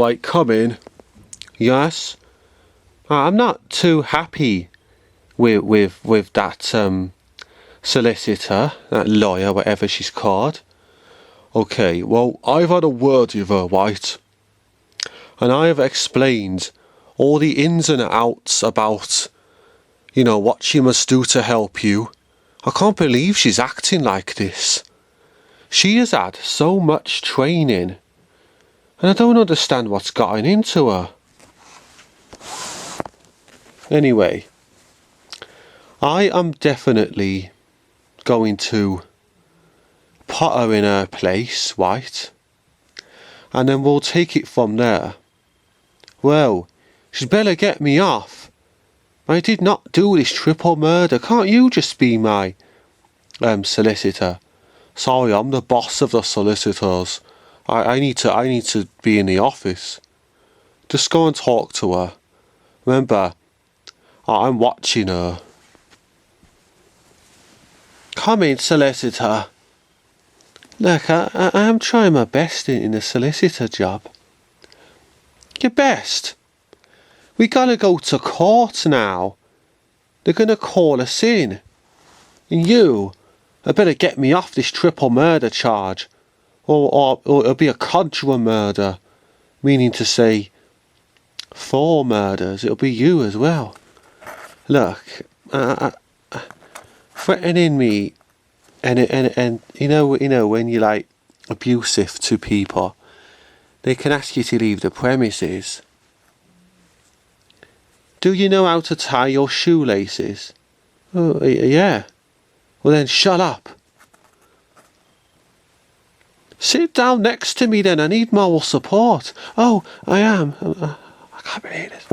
Dwight, come in. Yes? I'm not too happy with that solicitor, that lawyer, whatever she's called. Okay, well, I've had a word with her, White, and I have explained all the ins and outs about, what she must do to help you. I can't believe she's acting like this. She has had so much training, and I don't understand what's gotten into her. Anyway, I am definitely going to put her in her place, White, and then we'll take it from there. Well, she'd better get me off. I did not do this triple murder. Can't you just be my solicitor? Sorry, I'm the boss of the solicitors. I need to be in the office. Just go and talk to her. Remember, I'm watching her. Come in, solicitor. Look, I am trying my best in the solicitor job. Your best? We gotta go to court now. They're gonna call us in. And you had better get me off this triple murder charge. Or it'll be a conjurer murder. Meaning to say 4 murders. It'll be you as well. Look, threatening me and you know when you're like abusive to people, they can ask you to leave the premises. Do you know how to tie your shoelaces? Oh, yeah. Well then shut up. Sit down next to me then, I need moral support. Oh, I am. I can't believe this.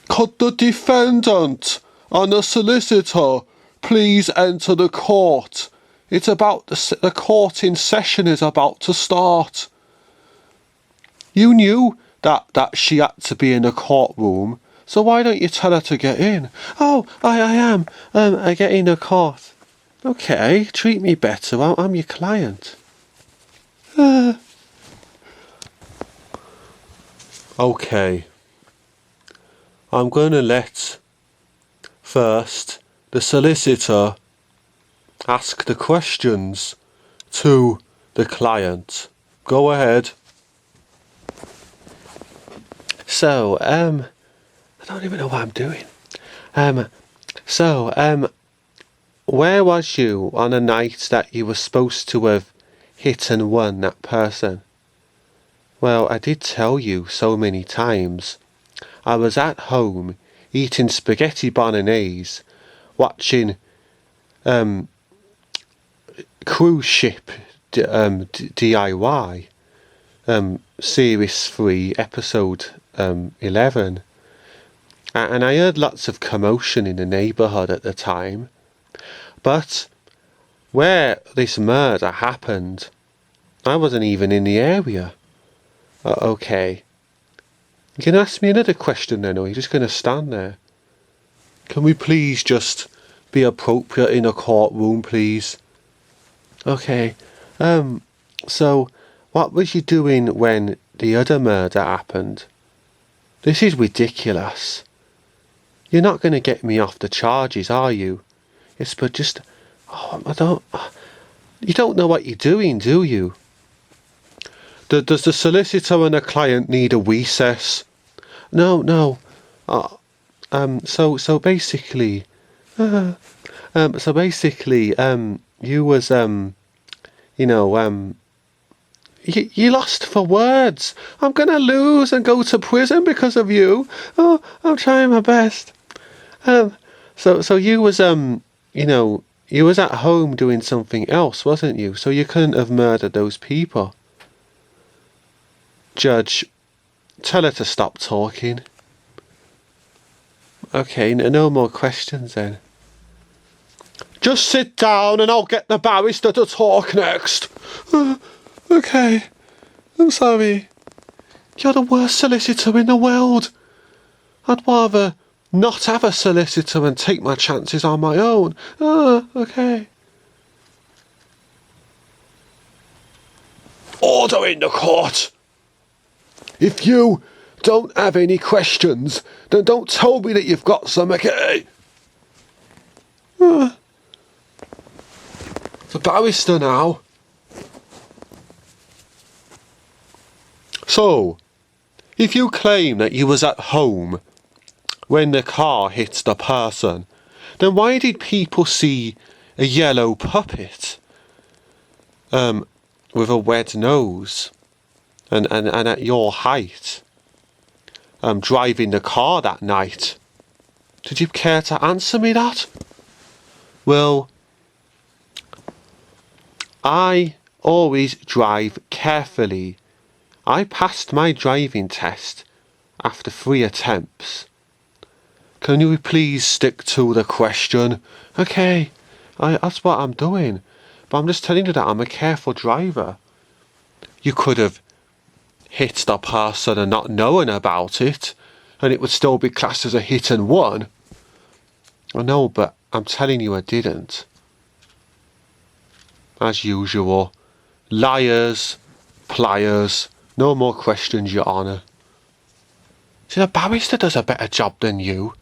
Could the defendant and the solicitor please enter the court? It's about the court in session is about to start. You knew that she had to be in the courtroom, so why don't you tell her to get in? Oh, I am. I get in the court. Okay, treat me better. I'm your client. Okay. I'm going to let first the solicitor ask the questions to the client. Go ahead. So, I don't even know what I'm doing. Where was you on a night that you were supposed to have hit and won that person? Well, I did tell you so many times. I was at home eating spaghetti bolognese, watching cruise ship DIY series 3 episode 11, and I heard lots of commotion in the neighbourhood at the time, but where this murder happened I wasn't even in the area. Okay. You can ask me another question then, or you're just going to stand there? Can we please just be appropriate in a courtroom, please? Okay. So, what was you doing when the other murder happened? This is ridiculous. You're not going to get me off the charges, are you? Yes, but just... You don't know what you're doing, do you? Does the solicitor and the client need a recess? No. So basically, you was you lost for words. I'm gonna lose and go to prison because of you. Oh, I'm trying my best. So you was you was at home doing something else, wasn't you? So you couldn't have murdered those people. Judge, tell her to stop talking. Okay, no more questions then. Just sit down and I'll get the barrister to talk next. Okay, I'm sorry. You're the worst solicitor in the world. I'd rather not have a solicitor and take my chances on my own. Okay. Order in the court. If you don't have any questions, then don't tell me that you've got some, okay? The barrister now. So, if you claim that you was at home when the car hit the person, then why did people see a yellow puppet with a red nose and at your height driving the car that night? Did you care to answer me that? Well, I always drive carefully. I passed my driving test after 3 attempts. Can you please stick to the question? Okay, that's what I'm doing. But I'm just telling you that I'm a careful driver. You could have hit the person and not knowing about it, and it would still be classed as a hit and run. I know, but I'm telling you I didn't. As usual, liars, pliers, no more questions, Your Honour. See, the barrister does a better job than you.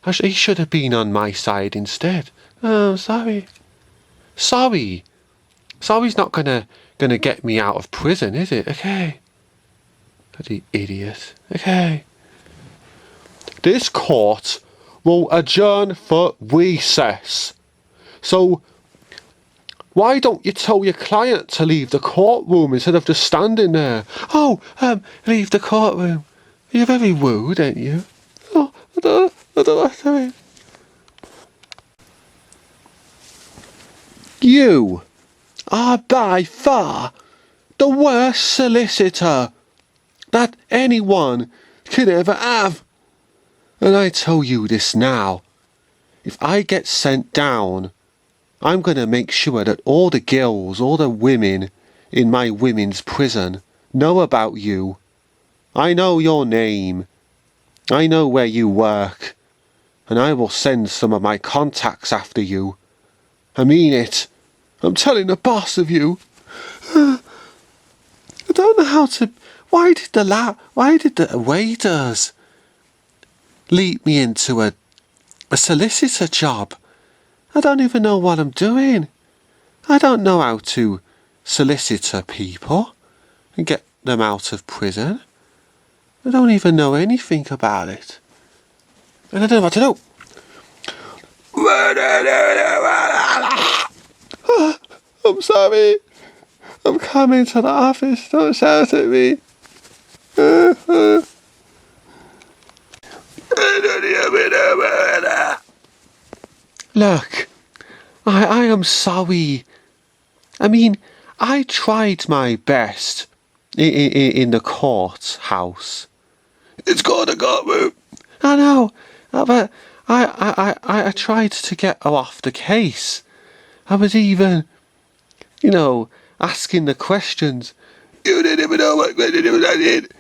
He should have been on my side instead. Oh, sorry. Sorry. Sorry's not gonna get me out of prison, is it? Okay. Bloody idiot. Okay. This court will adjourn for recess. So, why don't you tell your client to leave the courtroom instead of just standing there? Oh, leave the courtroom. You're very rude, ain't you? Oh, I don't know what to mean. You are by far the worst solicitor that anyone could ever have. And I tell you this now. If I get sent down, I'm going to make sure that all the girls, all the women in my women's prison know about you. I know your name. I know where you work. And I will send some of my contacts after you. I mean it. I'm telling the boss of you. I don't know how to... Why did the waiters lead me into a solicitor job? I don't even know what I'm doing. I don't know how to solicit people and get them out of prison. I don't even know anything about it. And I don't know what to do. I'm sorry. I'm coming to the office. Don't shout at me. Look, I am sorry. I mean, I tried my best in the courthouse. It's called a courtroom. I know, but I tried to get her off the case. I was even, asking the questions. You didn't even know what question I did.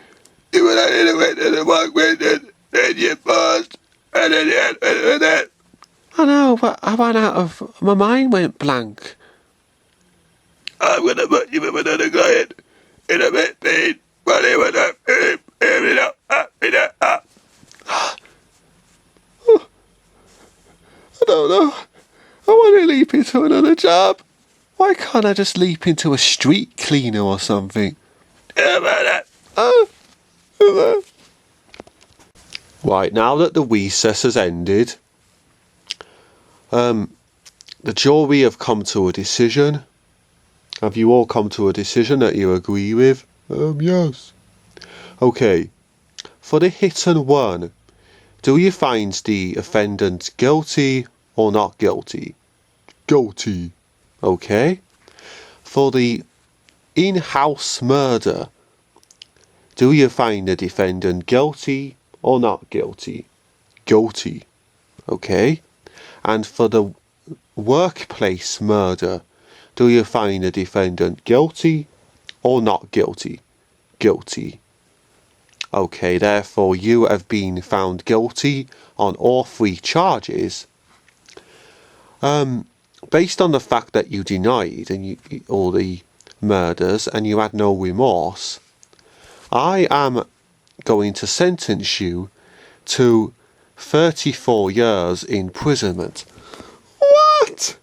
You went out and went to the one question, then you paused, and then you had that. I know, but I ran out of... My mind went blank. I'm going to put you with another client in a bit, please. I don't know. I want to leap into another job. Why can't I just leap into a street cleaner or something? Right, now that the recess has ended, the jury have come to a decision. Have you all come to a decision that you agree with? Yes. Okay. For the hit and run, do you find the offendant guilty or not guilty? Guilty. Okay. For the in-house murder, do you find the defendant guilty or not guilty? Guilty. Okay. And for the workplace murder, do you find the defendant guilty or not guilty? Guilty. Okay, therefore you have been found guilty on all three charges. Based on the fact that you denied all the murders and you had no remorse, I am going to sentence you to 34 years imprisonment. What?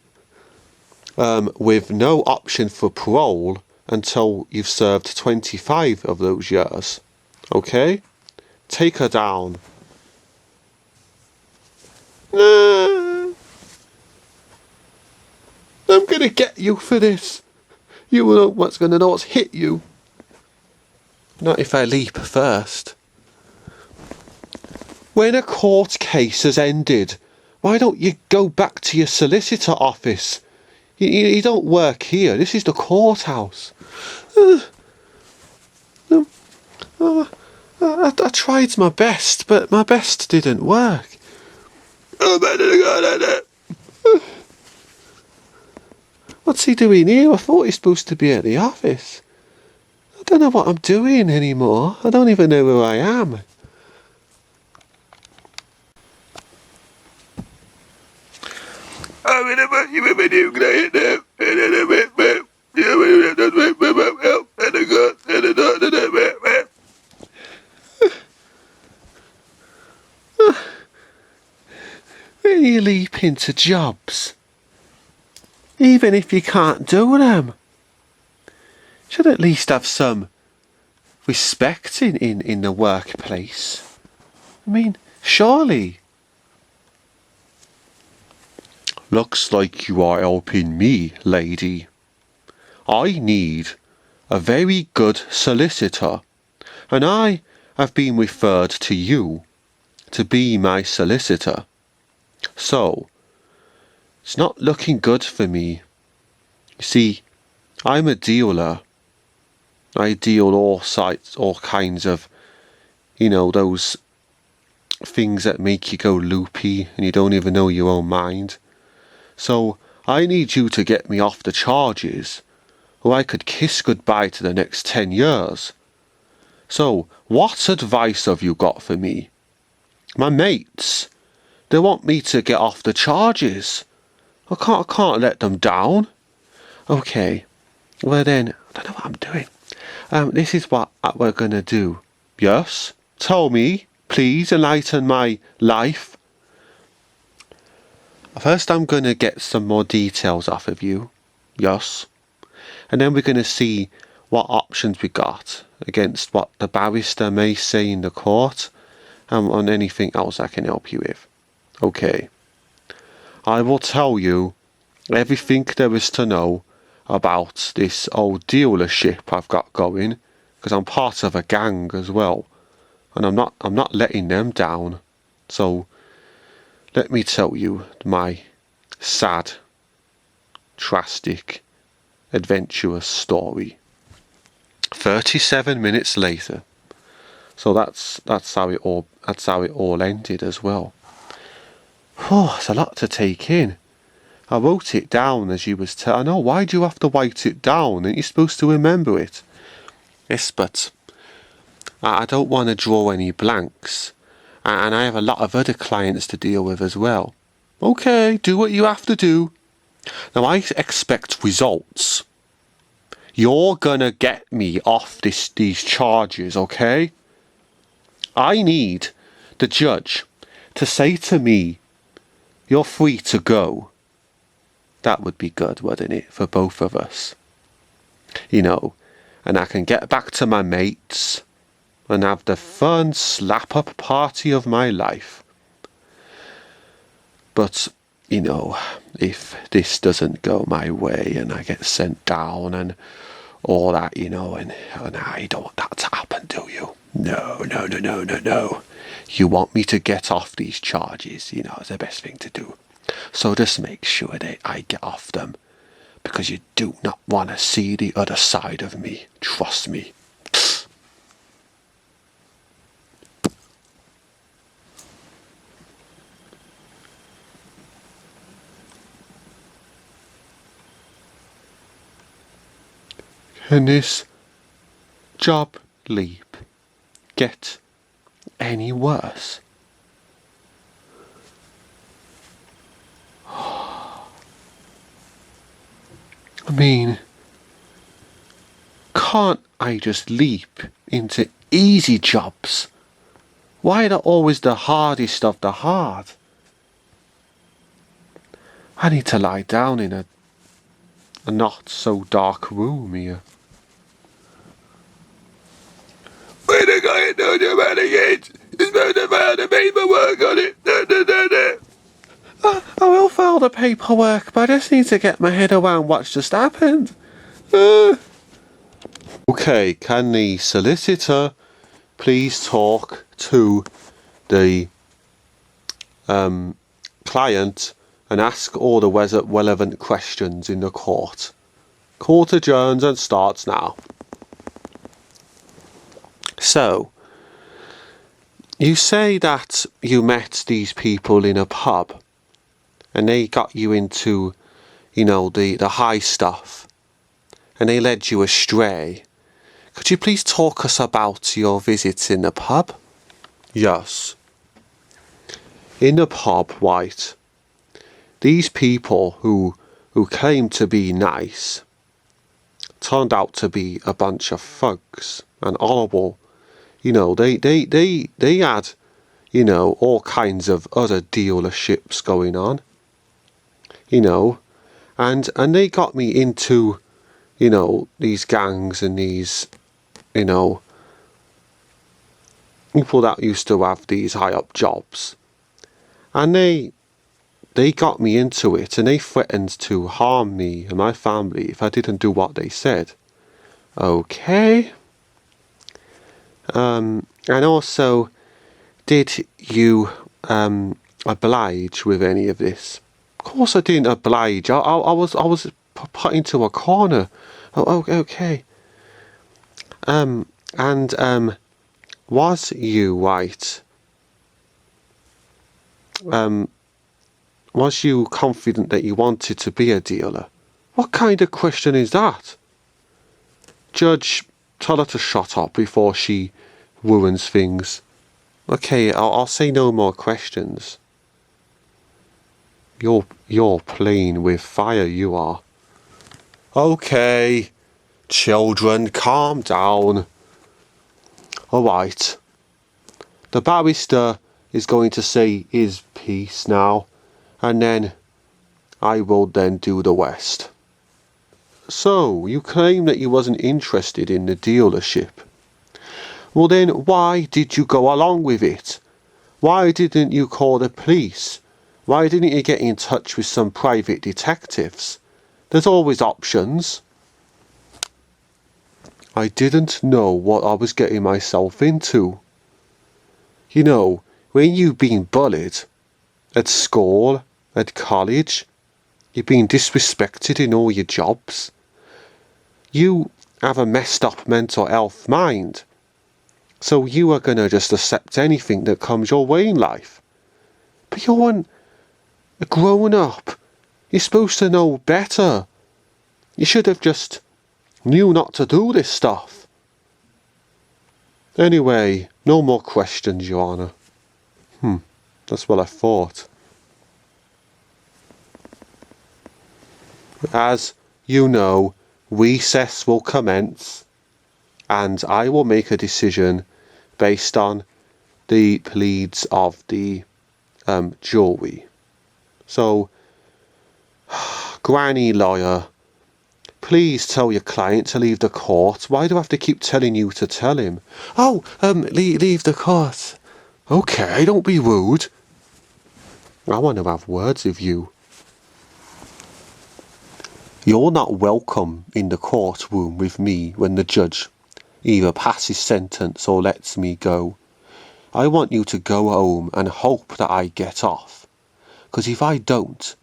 With no option for parole until you've served 25 of those years. Okay? Take her down. Nah, I'm gonna get you for this. You will know what's gonna know what's hit you. Not if I leap first. When a court case has ended, why don't you go back to your solicitor office? You don't work here. This is the courthouse. I tried my best, but my best didn't work. What's he doing here? I thought he's supposed to be at the office. I don't know what I'm doing anymore. I don't even know who I am. When you leap into jobs, even if you can't do them, should at least have some respect in the workplace. I mean, surely. Looks like you are helping me, lady. I need a very good solicitor, and I have been referred to you to be my solicitor. So, it's not looking good for me. You see, I'm a dealer. I deal all kinds of, those things that make you go loopy and you don't even know your own mind. So, I need you to get me off the charges, or I could kiss goodbye to the next 10 years. So, what advice have you got for me? My mates, they want me to get off the charges. I can't let them down. Okay, well then, I don't know what I'm doing. This is what we're gonna do. Yes? Tell me, please enlighten my life. First I'm gonna get some more details off of you. Yes? And then we're gonna see what options we got against what the barrister may say in the court and on anything else I can help you with. Okay. I will tell you everything there is to know about this old dealership I've got going, because I'm part of a gang as well, and I'm not letting them down. So let me tell you my sad, drastic, adventurous story. 37 minutes later. So that's how it all ended as well. Oh, it's a lot to take in. I wrote it down as you was I know, why do you have to write it down? Aren't you supposed to remember it? Yes, but I don't want to draw any blanks. And I have a lot of other clients to deal with as well. Okay, do what you have to do. Now I expect results. You're gonna get me off these charges, okay? I need the judge to say to me, you're free to go. That would be good, wouldn't it, for both of us? And I can get back to my mates and have the fun slap-up party of my life. But, if this doesn't go my way and I get sent down and all that, and I don't want that to happen, do you? No. You want me to get off these charges, it's the best thing to do. So just make sure that I get off them, because you do not want to see the other side of me. Trust me. Can this job leap get any worse. I mean, can't I just leap into easy jobs? Why are they always the hardest of the hard? I need to lie down in a not so dark room here. We're going to do it. It's about to file the paperwork on it. I will file the paperwork, but I just need to get my head around what's just happened. Okay, can the solicitor please talk to the client and ask all the relevant questions in the court? Court adjourns and starts now. So, you say that you met these people in a pub and they got you into, the high stuff and they led you astray. Could you please talk us about your visits in the pub? Yes. In the pub, White, these people who claimed to be nice turned out to be a bunch of thugs and horrible. They had, all kinds of other dealerships going on. And they got me into, these gangs and these, people that used to have these high up jobs. And they got me into it and they threatened to harm me and my family if I didn't do what they said. Okay. And also, did you oblige with any of this? Of course I didn't oblige. I was put into a corner. Oh, okay. Was you, White? Was you confident that you wanted to be a dealer? What kind of question is that? Judge, tell her to shut up before she ruins things. Okay, I'll say no more questions. You're playing with fire, you are. Okay, children, calm down. Alright. The barrister is going to say his piece now, and then I will then do the rest. So, you claim that you wasn't interested in the dealership. Well then, why did you go along with it? Why didn't you call the police? Why didn't you get in touch with some private detectives? There's always options. I didn't know what I was getting myself into. When you've been bullied at school, at college, you've been disrespected in all your jobs. You have a messed up mental health mind. So you are going to just accept anything that comes your way in life. But you're a grown up. You're supposed to know better. You should have just knew not to do this stuff. Anyway, no more questions, Your Honour. That's what I thought. As you know, recess will commence, and I will make a decision based on the pleads of the jury. So, Granny lawyer, please tell your client to leave the court. Why do I have to keep telling you to tell him? Oh, leave the court. Okay, don't be rude. I want to have words with you. You're not welcome in the courtroom with me when the judge either passes sentence or lets me go. I want you to go home and hope that I get off. 'Cause if I don't,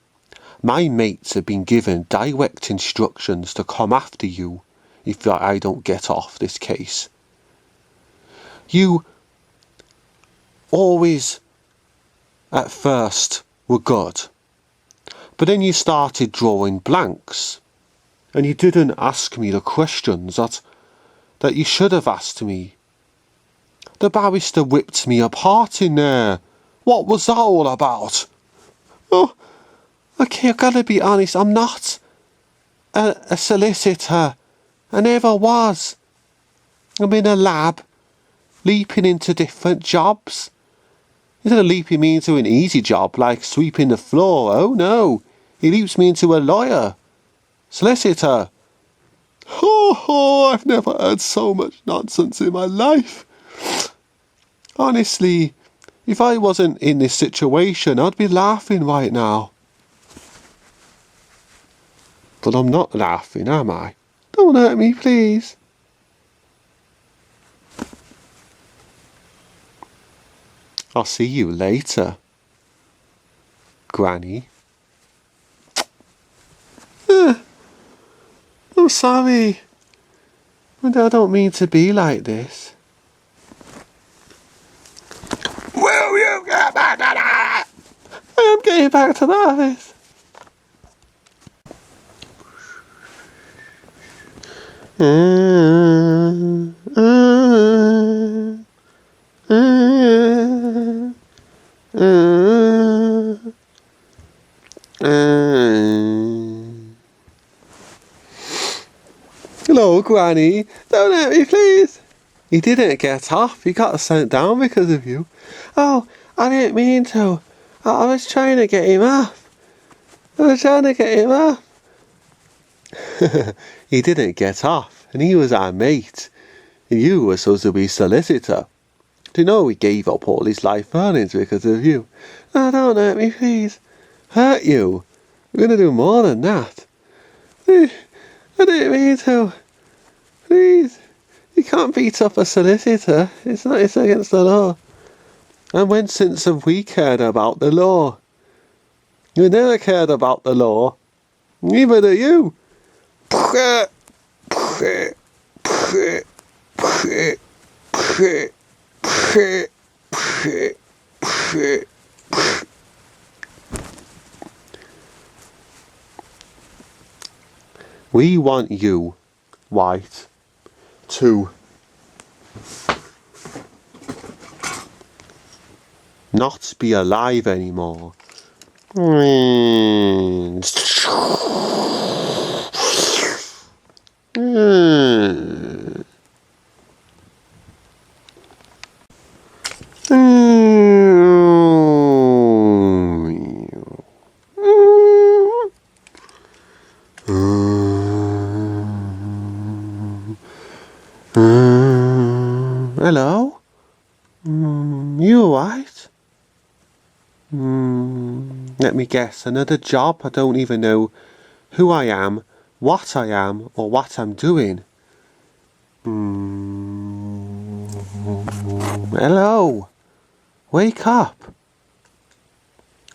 my mates have been given direct instructions to come after you if I don't get off this case. You always, at first, were good. But then you started drawing blanks. And you didn't ask me the questions that you should have asked me. The barrister ripped me apart in there. What was that all about? Oh, okay, I've got to be honest, I'm not a solicitor. I never was. I'm in a lab, leaping into different jobs. He doesn't leap me into an easy job like sweeping the floor, oh no. He leaps me into a lawyer, solicitor. Oh, I've never heard so much nonsense in my life. Honestly, if I wasn't in this situation, I'd be laughing right now. But I'm not laughing, am I? Don't hurt me, please. I'll see you later, Granny. I'm sorry. I don't mean to be like this. Will you get back to that? I am getting back to the office. Hello, Granny. Don't hurt me, please. He didn't get off. He got sent down because of you. Oh, I didn't mean to. I was trying to get him off. He didn't get off, and he was our mate. And you were supposed to be solicitor. Do you know he gave up all his life earnings because of you? Oh, don't hurt me, please. Hurt you? We're going to do more than that. I didn't mean to. Please. You can't beat up a solicitor. It's against the law. And when since have we cared about the law? You never cared about the law. Neither do you. We want you, White, to not be alive anymore. Hello? You alright? Let me guess, another job? I don't even know who I am, what I am, or what I'm doing. Hello? Wake up.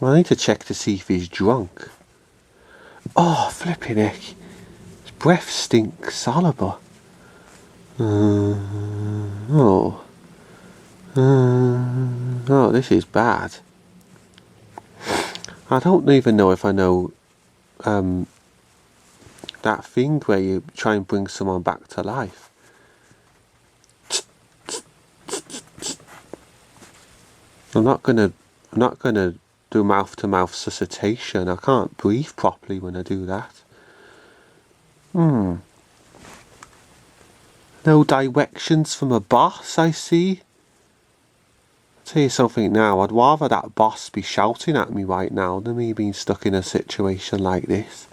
I need to check to see if he's drunk. Oh, flipping heck. His breath stinks Oliver. Oh, this is bad. I don't even know if I know that thing where you try and bring someone back to life. I'm not gonna do mouth-to-mouth resuscitation. I can't breathe properly when I do that. No directions from a boss, I see. I'll tell you something now, I'd rather that boss be shouting at me right now than me being stuck in a situation like this.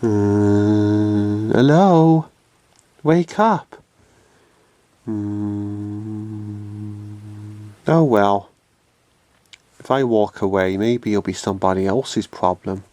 Hello? Wake up. Oh well. If I walk away, maybe it'll be somebody else's problem.